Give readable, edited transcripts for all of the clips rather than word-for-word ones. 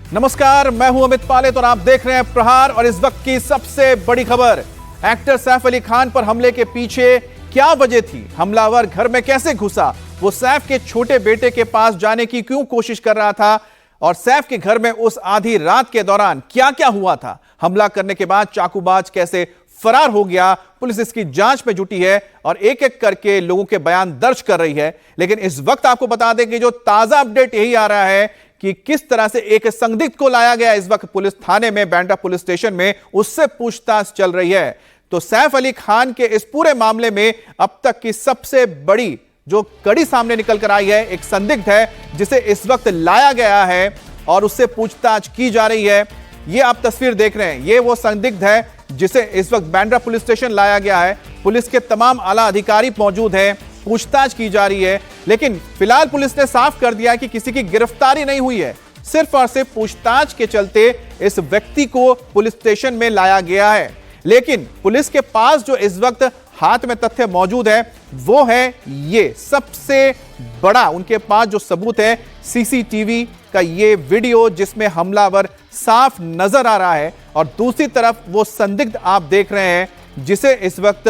नमस्कार, मैं हूं अमित पालेत और आप देख रहे हैं प्रहार। और इस वक्त की सबसे बड़ी खबर, एक्टर सैफ अली खान पर हमले के पीछे क्या वजह थी, हमलावर घर में कैसे घुसा, वो सैफ के छोटे बेटे के पास जाने की क्यों कोशिश कर रहा था और सैफ के घर में उस आधी रात के दौरान क्या क्या हुआ था, हमला करने के बाद चाकूबाज कैसे फरार हो गया। पुलिस इसकी जांच में जुटी है और एक एक करके लोगों के बयान दर्ज कर रही है। लेकिन इस वक्त आपको बता दें कि जो ताजा अपडेट यही आ रहा है कि किस तरह से एक संदिग्ध को लाया गया इस वक्त पुलिस थाने में, बांद्रा पुलिस स्टेशन में, उससे पूछताछ चल रही है। तो सैफ अली खान के इस पूरे मामले में अब तक की सबसे बड़ी जो कड़ी सामने निकल कर आई है, एक संदिग्ध है जिसे इस वक्त लाया गया है और उससे पूछताछ की जा रही है। ये आप तस्वीर देख रहे हैं, ये वो संदिग्ध है जिसे इस वक्त बांद्रा पुलिस स्टेशन लाया गया है। पुलिस के तमाम आला अधिकारी मौजूद हैं, पूछताछ की जा रही है। लेकिन फिलहाल पुलिस ने साफ कर दिया कि किसी की गिरफ्तारी नहीं हुई है, सिर्फ और सिर्फ पूछताछ के चलते इस व्यक्ति को पुलिस स्टेशन में लाया गया है। लेकिन पुलिस के पास जो इस वक्त हाथ में तथ्य मौजूद है वो है ये सबसे बड़ा, उनके पास जो सबूत है सीसीटीवी का ये वीडियो जिसमें हमलावर साफ नजर आ रहा है और दूसरी तरफ वो संदिग्ध आप देख रहे हैं जिसे इस वक्त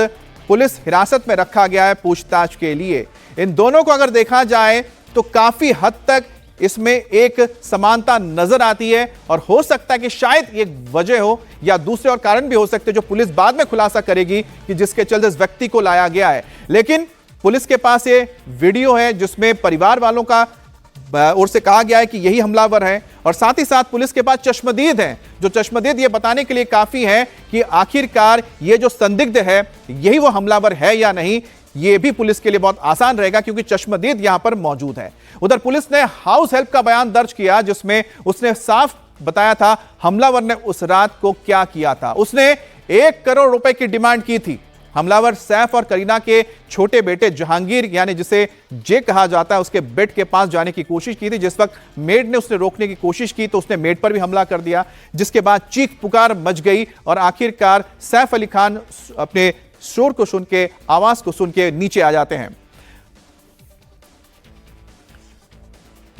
पुलिस हिरासत में रखा गया है पूछताछ के लिए। इन दोनों को अगर देखा जाए तो काफी हद तक इसमें एक समानता नजर आती है और हो सकता है कि शायद एक वजह हो या दूसरे और कारण भी हो सकते हैं जो पुलिस बाद में खुलासा करेगी कि जिसके चलते इस व्यक्ति को लाया गया है। लेकिन पुलिस के पास ये वीडियो है जिसमें परिवार वालों का ओर से कहा गया है कि यही हमलावर है और साथ ही साथ पुलिस के पास चश्मदीद हैं, जो चश्मदीद ये बताने के लिए काफी है कि आखिरकार ये जो संदिग्ध है यही वो हमलावर है या नहीं। ये भी पुलिस के लिए बहुत आसान रहेगा क्योंकि चश्मदीद यहां पर मौजूद है। उधर पुलिस ने हाउस हेल्प का बयान दर्ज किया जिसमें उसने साफ बताया था हमलावर ने उस रात को क्या किया था। उसने 1 करोड़ रुपए की डिमांड की थी। हमलावर सैफ और करीना के छोटे बेटे जहांगीर, यानी जिसे जे कहा जाता है, उसके बेड के पास जाने की कोशिश की थी। जिस वक्त मेड ने उसने रोकने की कोशिश की तो उसने मेड पर भी हमला कर दिया, जिसके बाद चीख पुकार मच गई और आखिरकार सैफ अली खान अपने शोर को सुन के, आवाज को सुन के नीचे आ जाते हैं।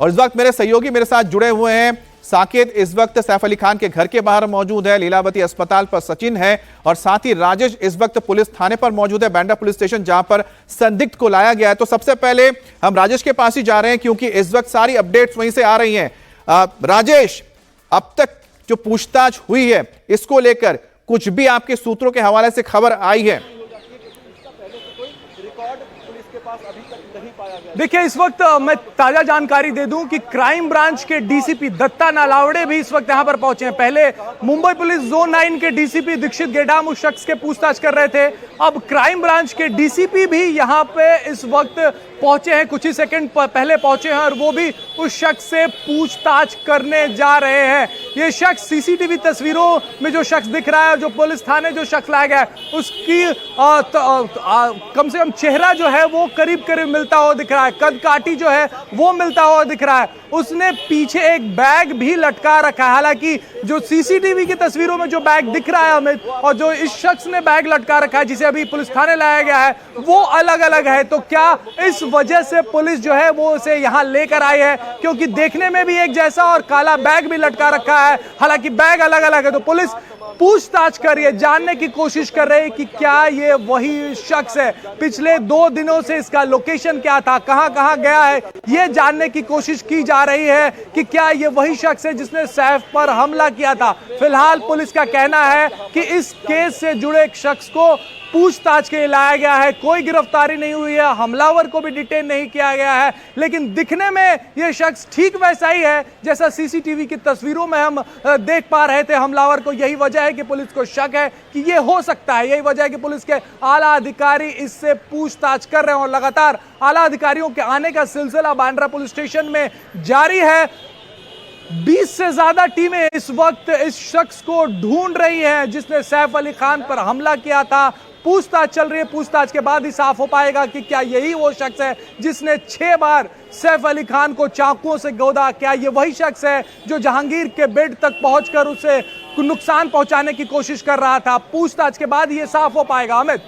और इस वक्त मेरे सहयोगी मेरे साथ जुड़े हुए हैं। साकेत इस वक्त सैफ अली खान के घर के बाहर मौजूद है, लीलावती अस्पताल पर सचिन है और साथ ही राजेश इस वक्त पुलिस थाने पर मौजूद है, बांद्रा पुलिस स्टेशन जहां पर संदिग्ध को लाया गया है। तो सबसे पहले हम राजेश के पास ही जा रहे हैं क्योंकि इस वक्त सारी अपडेट्स वहीं से आ रही हैं। राजेश, अब तक जो पूछताछ हुई है इसको लेकर कुछ भी आपके सूत्रों के हवाले से खबर आई है? देखिए, इस वक्त मैं ताजा जानकारी दे दूं कि क्राइम ब्रांच के डीसीपी दत्ता नालावड़े भी इस वक्त यहां पर पहुंचे हैं। पहले मुंबई पुलिस जोन 9 के डीसीपी दीक्षित गेडाम उस शख्स के पूछताछ कर रहे थे, अब क्राइम ब्रांच के डीसीपी भी यहां पे इस वक्त पहुंचे हैं, कुछ ही सेकंड पहले पहुंचे हैं और वो भी उस शख्स से पूछताछ करने जा रहे हैं। ये शख्स सीसीटीवी तस्वीरों में जो शख्स दिख रहा है और जो पुलिस थाने जो शख्स लाया गया है उसकी कम से कम चेहरा जो है वो करीब करीब मिलता हुआ दिख रहा है, कद काठी जो है वो मिलता हुआ दिख रहा है। उसने पीछे एक बैग भी लटका रखा है, हालांकि जो सीसीटीवी की तस्वीरों में जो बैग दिख रहा है हमें और जो इस शख्स ने बैग लटका रखा है जिसे अभी पुलिस थाने लाया गया है वो अलग अलग है। तो क्या इस वजह से पुलिस जो है वो उसे यहां लेकर आई है, क्योंकि देखने में भी एक जैसा और काला बैग भी लटका रखा है, हालांकि बैग अलग अलग है। तो पुलिस पूछताछ कर रही है, जानने की कोशिश कर रही है कि क्या ये वही शख्स है, पिछले 2 दिनों से इसका लोकेशन क्या था, कहां कहां गया है, ये जानने की कोशिश की जा रही है कि क्या ये वही शख्स है जिसने सैफ पर हमला किया था। फिलहाल पुलिस का कहना है कि इस केस से जुड़े एक शख्स को पूछताछ के लिए लाया गया है, कोई गिरफ्तारी नहीं हुई है, हमलावर को भी डिटेन नहीं किया गया है, लेकिन दिखने में यह शख्स ठीक वैसा ही है जैसा सीसीटीवी की तस्वीरों में हम देख पा रहे थे हमलावर को। यही वजह है कि पुलिस को शक है कि यह हो सकता है, यही वजह है कि पुलिस के आला अधिकारी इससे पूछताछ कर रहे हैं और लगातार आला अधिकारियों के आने का सिलसिला बांद्रा पुलिस स्टेशन में जारी है। 20 से ज्यादा टीमें इस वक्त इस शख्स को ढूंढ रही हैं जिसने सैफ अली खान पर हमला किया था। पूछताछ चल रही है, पूछताछ के बाद ही साफ हो पाएगा कि क्या यही वो शख्स है जिसने 6 बार सैफ अली खान को चाकुओं से गोदा, क्या ये वही शख्स है जो जहांगीर के बेड तक पहुंचकर उसे नुकसान पहुंचाने की कोशिश कर रहा था। पूछताछ के बाद ये साफ हो पाएगा। अमित,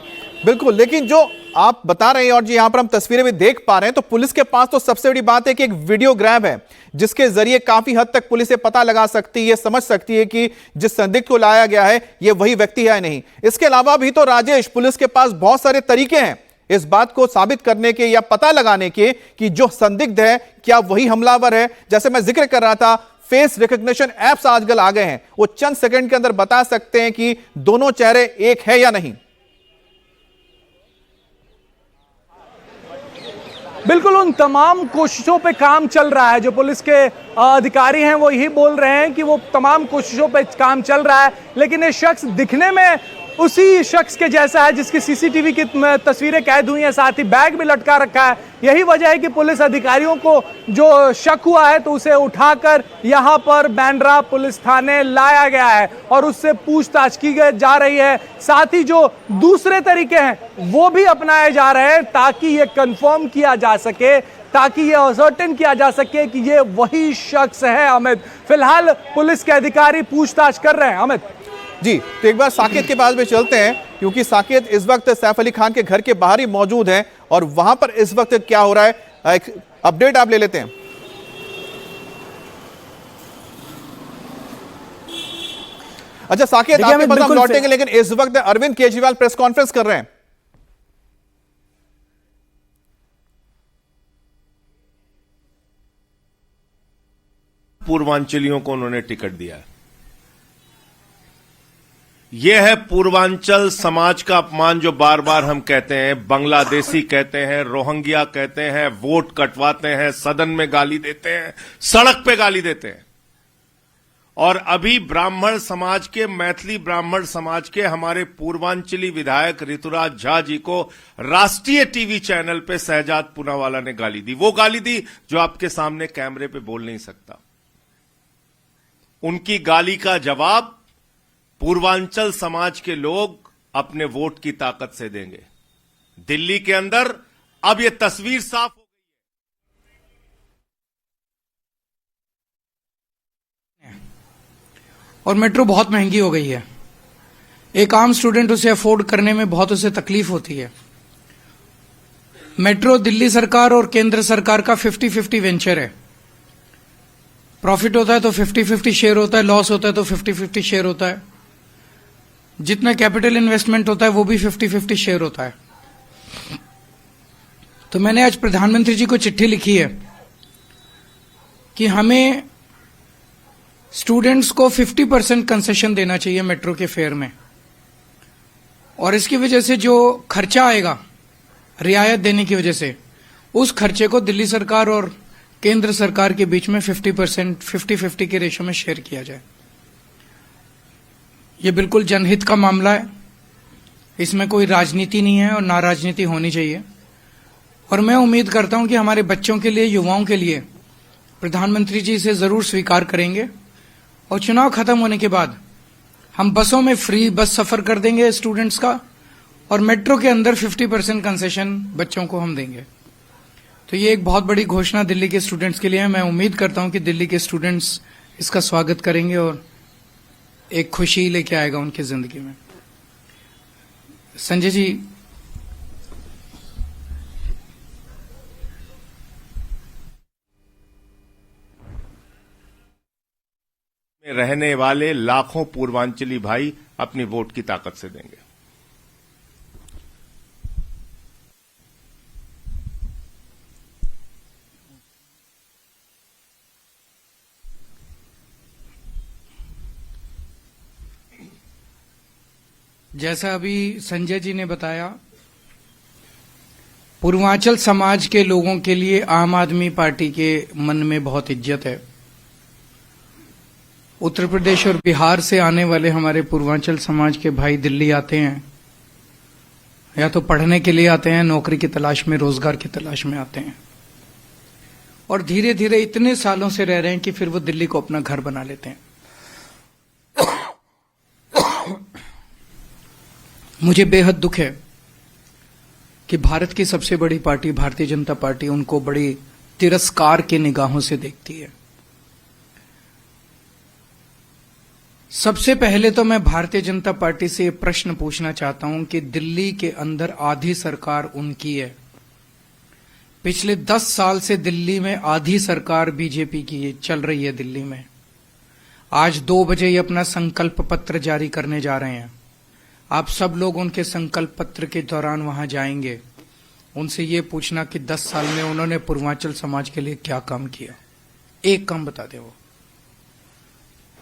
बिल्कुल, लेकिन जो आप बता रहे हैं और जी यहां पर हम तस्वीरें भी देख पा रहे हैं, तो पुलिस के पास तो सबसे बड़ी बात है कि एक वीडियोग्राफ है जिसके जरिए काफी हद तक पुलिस पता लगा सकती है, समझ सकती है कि जिस संदिग्ध को लाया गया है यह वही व्यक्ति है या नहीं। इसके अलावा भी तो राजेश पुलिस के पास बहुत सारे तरीके हैं इस बात को साबित करने के या पता लगाने के कि जो संदिग्ध है क्या वही हमलावर है। जैसे मैं जिक्र कर रहा था, फेस रिकॉग्निशन एप्स आजकल आ गए हैं, वो चंद सेकंड के अंदर बता सकते हैं कि दोनों चेहरे एक है या नहीं। बिल्कुल उन तमाम कोशिशों पे काम चल रहा है। जो पुलिस के अधिकारी हैं वो यही बोल रहे हैं कि वो तमाम कोशिशों पे काम चल रहा है, लेकिन ये शख्स दिखने में उसी शख्स के जैसा है जिसकी सीसीटीवी की तस्वीरें कैद हुई हैं, साथ ही बैग भी लटका रखा है। यही वजह है कि पुलिस अधिकारियों को जो शक हुआ है तो उसे उठाकर यहां पर बांद्रा पुलिस थाने लाया गया है और उससे पूछताछ की जा रही है। साथ ही जो दूसरे तरीके हैं वो भी अपनाए जा रहे हैं ताकि ये कंफर्म किया जा सके, ताकि ये असर्टेन किया जा सके कि ये वही शख्स है। अमित, फिलहाल पुलिस के अधिकारी पूछताछ कर रहे हैं। अमित जी, तो एक बार साकेत के पास में चलते हैं क्योंकि साकेत इस वक्त सैफ अली खान के घर के बाहर ही मौजूद हैं और वहां पर इस वक्त क्या हो रहा है, एक अपडेट आप ले लेते हैं। अच्छा साकेत, आपके पास हम लौटेंगे, लेकिन इस वक्त अरविंद केजरीवाल प्रेस कॉन्फ्रेंस कर रहे हैं। पूर्वांचलियों को उन्होंने टिकट दिया है। यह है पूर्वांचल समाज का अपमान जो बार बार हम कहते हैं, बांग्लादेशी कहते हैं, रोहिंग्या कहते हैं, वोट कटवाते हैं, सदन में गाली देते हैं, सड़क पे गाली देते हैं। और अभी ब्राह्मण समाज के, मैथिली ब्राह्मण समाज के हमारे पूर्वांचली विधायक ऋतुराज झा जी को राष्ट्रीय टीवी चैनल पे शहजाद पूनावाला ने गाली दी। वो गाली दी जो आपके सामने कैमरे पे बोल नहीं सकता। उनकी गाली का जवाब पूर्वांचल समाज के लोग अपने वोट की ताकत से देंगे। दिल्ली के अंदर अब यह तस्वीर साफ हो गई है। और मेट्रो बहुत महंगी हो गई है। एक आम स्टूडेंट उसे अफोर्ड करने में बहुत उसे तकलीफ होती है। मेट्रो दिल्ली सरकार और केंद्र सरकार का 50-50 वेंचर है। प्रॉफिट होता है तो 50-50 शेयर होता है, लॉस होता है तो 50-50 शेयर होता है। जितना कैपिटल इन्वेस्टमेंट होता है वो भी 50-50 शेयर होता है। तो मैंने आज प्रधानमंत्री जी को चिट्ठी लिखी है कि हमें स्टूडेंट्स को 50% कंसेशन देना चाहिए मेट्रो के फेयर में, और इसकी वजह से जो खर्चा आएगा रियायत देने की वजह से, उस खर्चे को दिल्ली सरकार और केंद्र सरकार के बीच में 50% के रेशो में शेयर किया जाए। ये बिल्कुल जनहित का मामला है, इसमें कोई राजनीति नहीं है और ना राजनीति होनी चाहिए। और मैं उम्मीद करता हूं कि हमारे बच्चों के लिए, युवाओं के लिए प्रधानमंत्री जी इसे जरूर स्वीकार करेंगे और चुनाव खत्म होने के बाद हम बसों में फ्री बस सफर कर देंगे स्टूडेंट्स का, और मेट्रो के अंदर 50% कंसेशन बच्चों को हम देंगे। तो ये एक बहुत बड़ी घोषणा दिल्ली के स्टूडेंट्स के लिए है। मैं उम्मीद करता हूं कि दिल्ली के स्टूडेंट्स इसका स्वागत करेंगे और एक खुशी लेके आएगा उनकी जिंदगी में। संजय जी, में रहने वाले लाखों पूर्वांचली भाई अपनी वोट की ताकत से देंगे। जैसा अभी संजय जी ने बताया, पूर्वांचल समाज के लोगों के लिए आम आदमी पार्टी के मन में बहुत इज्जत है। उत्तर प्रदेश और बिहार से आने वाले हमारे पूर्वांचल समाज के भाई दिल्ली आते हैं, या तो पढ़ने के लिए आते हैं, नौकरी की तलाश में, रोजगार की तलाश में आते हैं, और धीरे धीरे इतने सालों से रह रहे हैं कि फिर वो दिल्ली को अपना घर बना लेते हैं। मुझे बेहद दुख है कि भारत की सबसे बड़ी पार्टी भारतीय जनता पार्टी उनको बड़ी तिरस्कार के निगाहों से देखती है। सबसे पहले तो मैं भारतीय जनता पार्टी से ये प्रश्न पूछना चाहता हूं कि दिल्ली के अंदर आधी सरकार उनकी है। पिछले 10 साल से दिल्ली में आधी सरकार बीजेपी की चल रही है दिल्ली में। आज 2 बजे ये अपना संकल्प पत्र जारी करने जा रहे हैं। आप सब लोग उनके संकल्प पत्र के दौरान वहां जाएंगे, उनसे ये पूछना कि 10 साल में उन्होंने पूर्वांचल समाज के लिए क्या काम किया। एक काम बता दे वो।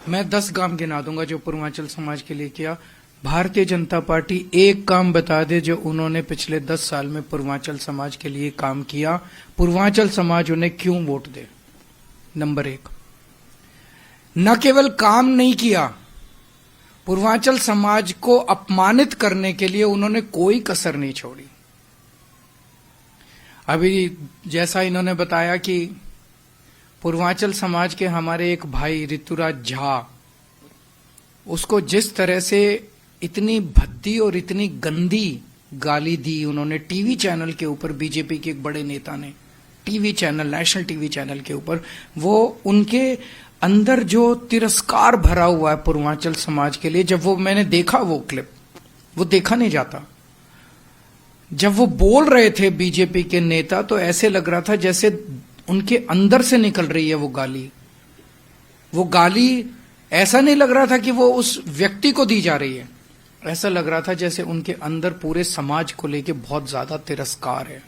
मैं 10 काम गिना दूंगा जो पूर्वांचल समाज के लिए किया। भारतीय जनता पार्टी एक काम बता दे जो उन्होंने पिछले 10 साल में पूर्वांचल समाज के लिए काम किया। पूर्वांचल समाज उन्हें क्यों वोट दे। नंबर 1, न केवल काम नहीं किया, पूर्वांचल समाज को अपमानित करने के लिए उन्होंने कोई कसर नहीं छोड़ी। अभी जैसा इन्होंने बताया कि पूर्वांचल समाज के हमारे एक भाई ऋतुराज झा, उसको जिस तरह से इतनी भद्दी और इतनी गंदी गाली दी उन्होंने टीवी चैनल के ऊपर, बीजेपी के एक बड़े नेता ने TV channel, national TV channel के ऊपर, वो उनके अंदर जो तिरस्कार भरा हुआ है पूर्वांचल समाज के लिए। जब वो मैंने देखा वो क्लिप, वो देखा नहीं जाता, जब वो बोल रहे थे बीजेपी के नेता, तो ऐसे लग रहा था जैसे उनके अंदर से निकल रही है वो गाली। वो गाली ऐसा नहीं लग रहा था कि वो उस व्यक्ति को दी जा रही है, ऐसा लग रहा था जैसे उनके अंदर पूरे समाज को लेके बहुत ज्यादा तिरस्कार है।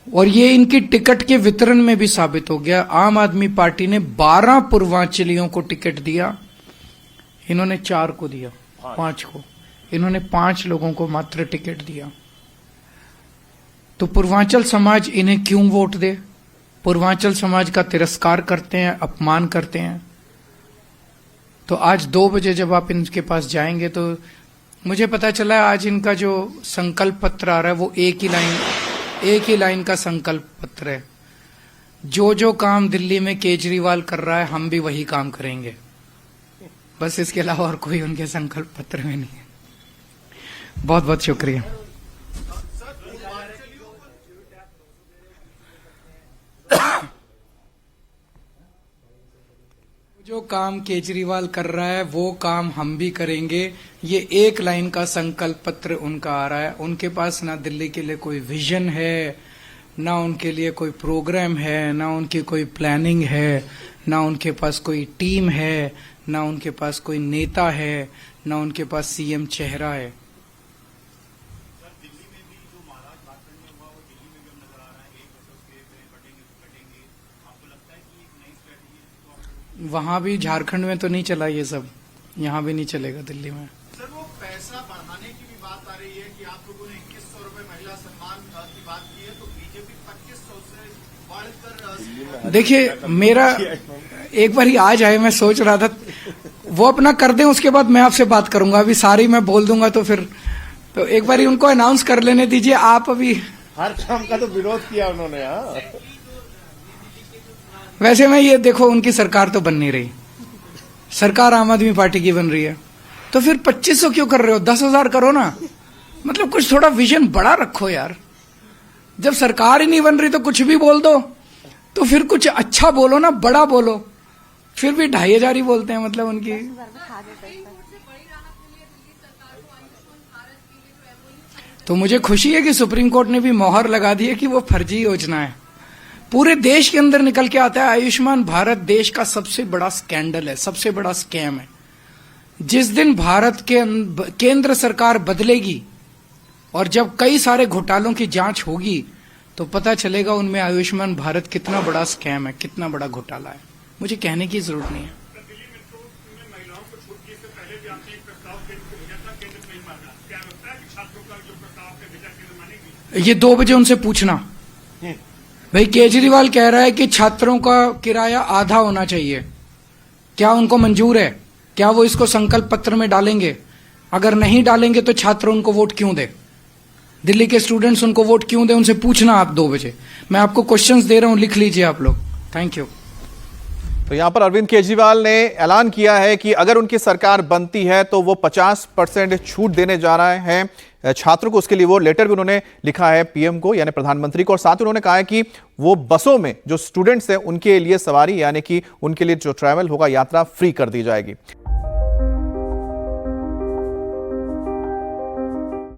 और ये इनकी टिकट के वितरण में भी साबित हो गया। आम आदमी पार्टी ने 12 पूर्वांचलियों को टिकट दिया, इन्होंने 4 को दिया, 5 को, इन्होंने 5 लोगों को मात्र टिकट दिया। तो पूर्वांचल समाज इन्हें क्यों वोट दे। पूर्वांचल समाज का तिरस्कार करते हैं, अपमान करते हैं। तो आज 2 बजे जब आप इनके पास जाएंगे तो मुझे पता चला है आज इनका जो संकल्प पत्र आ रहा है वो एक ही लाइन का संकल्प पत्र है। जो काम दिल्ली में केजरीवाल कर रहा है हम भी वही काम करेंगे, बस इसके अलावा और कोई उनके संकल्प पत्र में नहीं है। बहुत बहुत शुक्रिया। जो काम केजरीवाल कर रहा है वो काम हम भी करेंगे, ये एक लाइन का संकल्प पत्र उनका आ रहा है। उनके पास ना दिल्ली के लिए कोई विजन है, ना उनके लिए कोई प्रोग्राम है, ना उनकी कोई प्लानिंग है, ना उनके पास कोई टीम है, ना उनके पास कोई नेता है, ना उनके पास सीएम चेहरा है। वहां भी झारखंड में तो नहीं चला ये सब, यहाँ भी नहीं चलेगा दिल्ली में। सर वो पैसा बढ़ाने की भी बात आ रही है कि आप लोगों ने 2100 रुपए महिला सम्मान की बात की है, तो बीजेपी 2500 से बढ़कर। देखिए मेरा एक बार ही आ जाए, मैं सोच रहा था वो अपना कर दें, उसके बाद मैं आपसे बात करूंगा। अभी सारी मैं बोल दूंगा तो फिर तो एक बार ही उनको अनाउंस कर लेने दीजिए। आप अभी हर काम का तो विरोध किया उन्होंने। वैसे मैं ये देखो, उनकी सरकार तो बन नहीं रही, सरकार आम आदमी पार्टी की बन रही है, तो फिर 2500 क्यों कर रहे हो, 10,000 करो ना। मतलब कुछ थोड़ा विजन बड़ा रखो यार। जब सरकार ही नहीं बन रही तो कुछ भी बोल दो, तो फिर कुछ अच्छा बोलो ना, बड़ा बोलो। फिर भी 2,500 ही बोलते हैं, मतलब उनकी। तो मुझे खुशी है कि सुप्रीम कोर्ट ने भी मोहर लगा दी है कि वो फर्जी योजना है। पूरे देश के अंदर निकल के आता है आयुष्मान भारत देश का सबसे बड़ा स्कैंडल है, सबसे बड़ा स्कैम है। जिस दिन भारत के केंद्र सरकार बदलेगी और जब कई सारे घोटालों की जांच होगी तो पता चलेगा उनमें आयुष्मान भारत कितना बड़ा स्कैम है, कितना बड़ा घोटाला है। मुझे कहने की जरूरत नहीं है। ये 2 बजे उनसे पूछना। भाई केजरीवाल कह रहा है कि छात्रों का किराया आधा होना चाहिए, क्या उनको मंजूर है? क्या वो इसको संकल्प पत्र में डालेंगे? अगर नहीं डालेंगे तो छात्र उनको वोट क्यों दे, दिल्ली के स्टूडेंट्स उनको वोट क्यों दे, उनसे पूछना आप 2 बजे। मैं आपको क्वेश्चंस दे रहा हूं, लिख लीजिए आप लोग। Thank you. तो यहां पर अरविंद केजरीवाल ने ऐलान किया है कि अगर उनकी सरकार बनती है तो वो 50% छूट देने जा रहे हैं छात्रों को। उसके लिए वो लेटर भी उन्होंने लिखा है पीएम को यानी प्रधानमंत्री को, और साथ ही उन्होंने कहा है कि वो बसों में जो स्टूडेंट्स हैं उनके लिए सवारी यानी कि उनके लिए जो ट्रैवल होगा, यात्रा फ्री कर दी जाएगी।